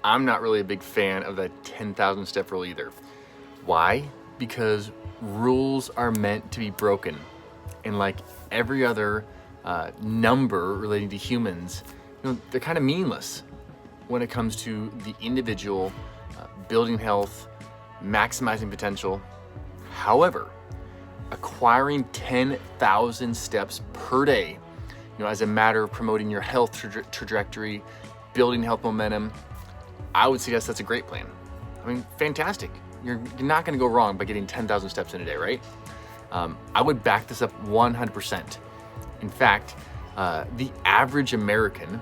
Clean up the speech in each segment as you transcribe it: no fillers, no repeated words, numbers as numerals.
I'm not really a big fan of the 10,000 step rule either. Why? Because rules are meant to be broken. And like every other number relating to humans, they're kind of meaningless when it comes to the individual, building health, maximizing potential. However, acquiring 10,000 steps per day, as a matter of promoting your health trajectory, building health momentum, I would suggest that's a great plan. I mean, fantastic. You're not going to go wrong by getting 10,000 steps in a day, right? I would back this up 100%. In fact, the average American,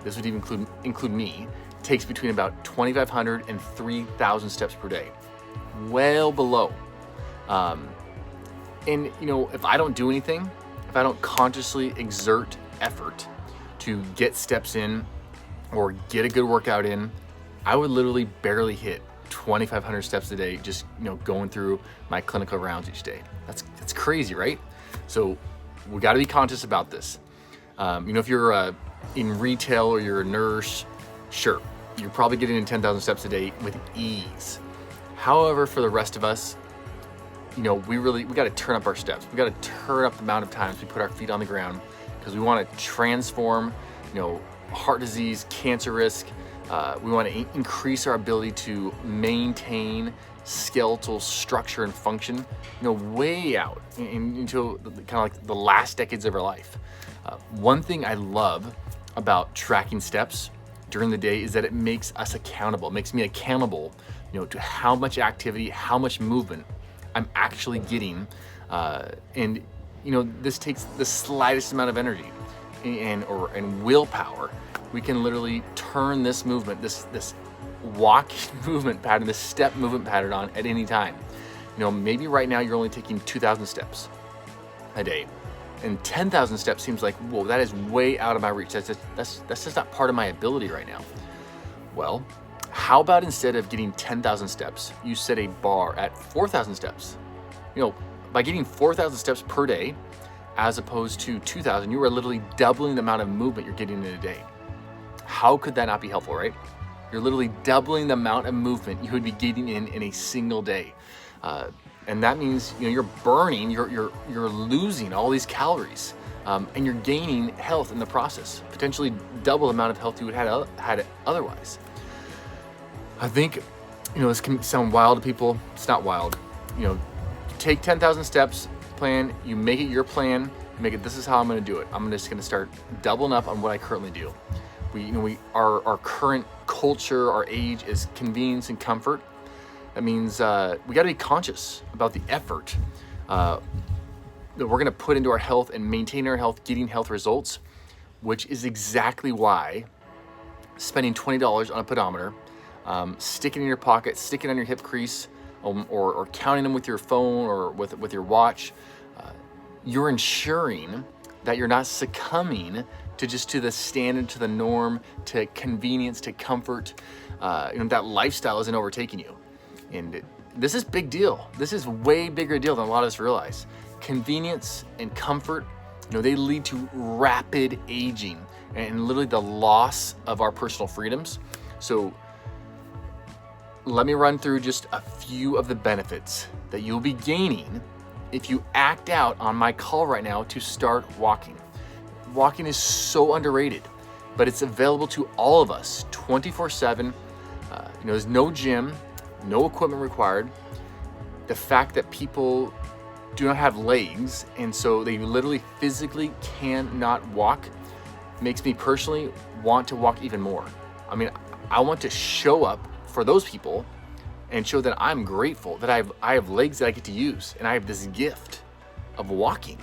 this would even include me, takes between about 2,500 and 3,000 steps per day. Well below. And if I don't do anything, if I don't consciously exert effort to get steps in or get a good workout in, I would literally barely hit 2,500 steps a day just going through my clinical rounds each day. That's crazy, right? So we got to be conscious about this. If you're in retail or you're a nurse, sure, you're probably getting in 10,000 steps a day with ease. However, for the rest of us, we got to turn up our steps. We got to turn up the amount of times we put our feet on the ground, because we want to transform, heart disease, cancer risk. We want to increase our ability to maintain skeletal structure and function, way out into kind of like the last decades of our life. One thing I love about tracking steps during the day is that it makes us accountable. It makes me accountable, to how much activity, how much movement I'm actually getting. This takes the slightest amount of energy and willpower. We can literally turn this movement, this walking movement pattern, this step movement pattern on at any time. Maybe right now you're only taking 2,000 steps a day, and 10,000 steps seems like, whoa, that is way out of my reach. That's just not part of my ability right now. Well, how about instead of getting 10,000 steps, you set a bar at 4,000 steps? By getting 4,000 steps per day, as opposed to 2,000, you are literally doubling the amount of movement you're getting in a day. How could that not be helpful, right? You're literally doubling the amount of movement you would be getting in a single day. And that means, you're burning, you're losing all these calories, and you're gaining health in the process, potentially double the amount of health you would have had otherwise. I think, this can sound wild to people. It's not wild. Take 10,000 steps plan, you make it your plan, you make it, this is how I'm going to do it. I'm just going to start doubling up on what I currently do. Our current culture, our age is convenience and comfort. That means we got to be conscious about the effort that we're going to put into our health and maintaining our health, getting health results, which is exactly why spending $20 on a pedometer, sticking in your pocket, sticking on your hip crease, or counting them with your phone or with your watch, you're ensuring that you're not succumbing to the standard, to the norm, to convenience, to comfort. That lifestyle isn't overtaking you. And this is big deal. This is way bigger deal than a lot of us realize. Convenience and comfort, they lead to rapid aging and literally the loss of our personal freedoms. So let me run through just a few of the benefits that you'll be gaining if you act out on my call right now to start walking. Walking is so underrated, but it's available to all of us 24/7. There's no gym, no equipment required. The fact that people do not have legs, and so they literally physically cannot walk, makes me personally want to walk even more. I mean, I want to show up for those people and show that I'm grateful that I have legs that I get to use, and I have this gift of walking.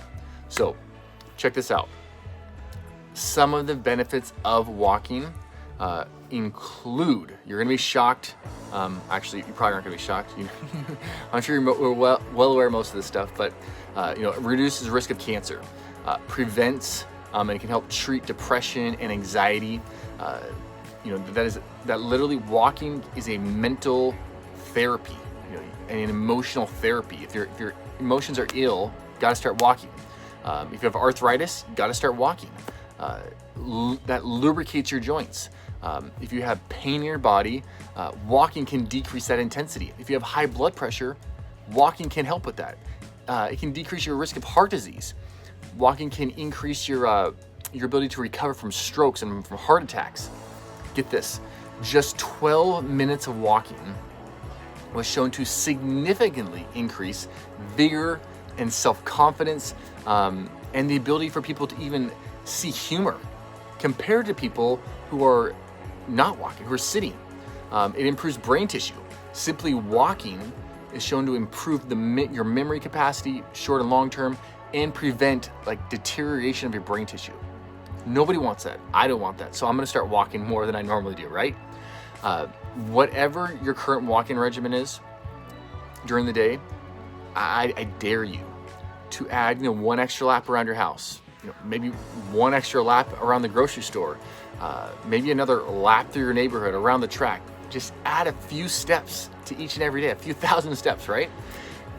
So check this out. Some of the benefits of walking include, you're gonna be shocked. Actually, you probably aren't gonna be shocked. I'm sure you're well aware of most of this stuff, but it reduces the risk of cancer, prevents and it can help treat depression and anxiety. That literally walking is a mental therapy, and an emotional therapy. If your emotions are ill, you gotta start walking. If you have arthritis, you gotta start walking. That lubricates your joints. If you have pain in your body, walking can decrease that intensity. If you have high blood pressure, walking can help with that. It can decrease your risk of heart disease. Walking can increase your ability to recover from strokes and from heart attacks. Get this, just 12 minutes of walking was shown to significantly increase vigor and self-confidence, and the ability for people to even see humor compared to people who are not walking, who are sitting. It improves brain tissue. Simply walking is shown to improve your memory capacity, short and long term, and prevent like deterioration of your brain tissue. Nobody wants that. I don't want that. So I'm gonna start walking more than I normally do, right? Whatever your current walking regimen is during the day, I dare you to add, one extra lap around your house. Maybe one extra lap around the grocery store. Maybe another lap through your neighborhood, around the track. Just add a few steps to each and every day, a few thousand steps, right?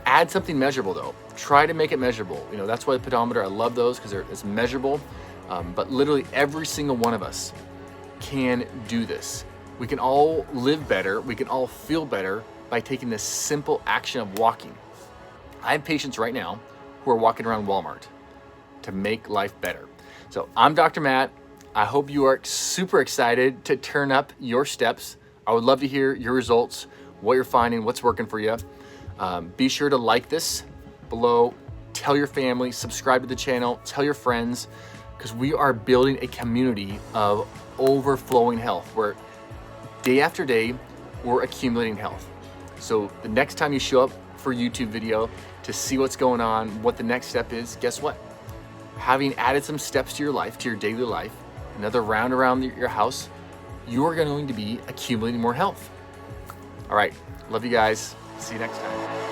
Add something measurable though. Try to make it measurable. That's why the pedometer, I love those because it's measurable. But literally every single one of us can do this. We can all live better. We can all feel better by taking this simple action of walking. I have patients right now who are walking around Walmart to make life better. So I'm Dr. Matt. I hope you are super excited to turn up your steps. I would love to hear your results, what you're finding, what's working for you. Be sure to like this below, tell your family, subscribe to the channel, tell your friends, because we are building a community of overflowing health where day after day, we're accumulating health. So the next time you show up for a YouTube video to see what's going on, what the next step is, guess what? Having added some steps to your life, to your daily life, another round around your house, you're going to be accumulating more health. All right, love you guys. See you next time.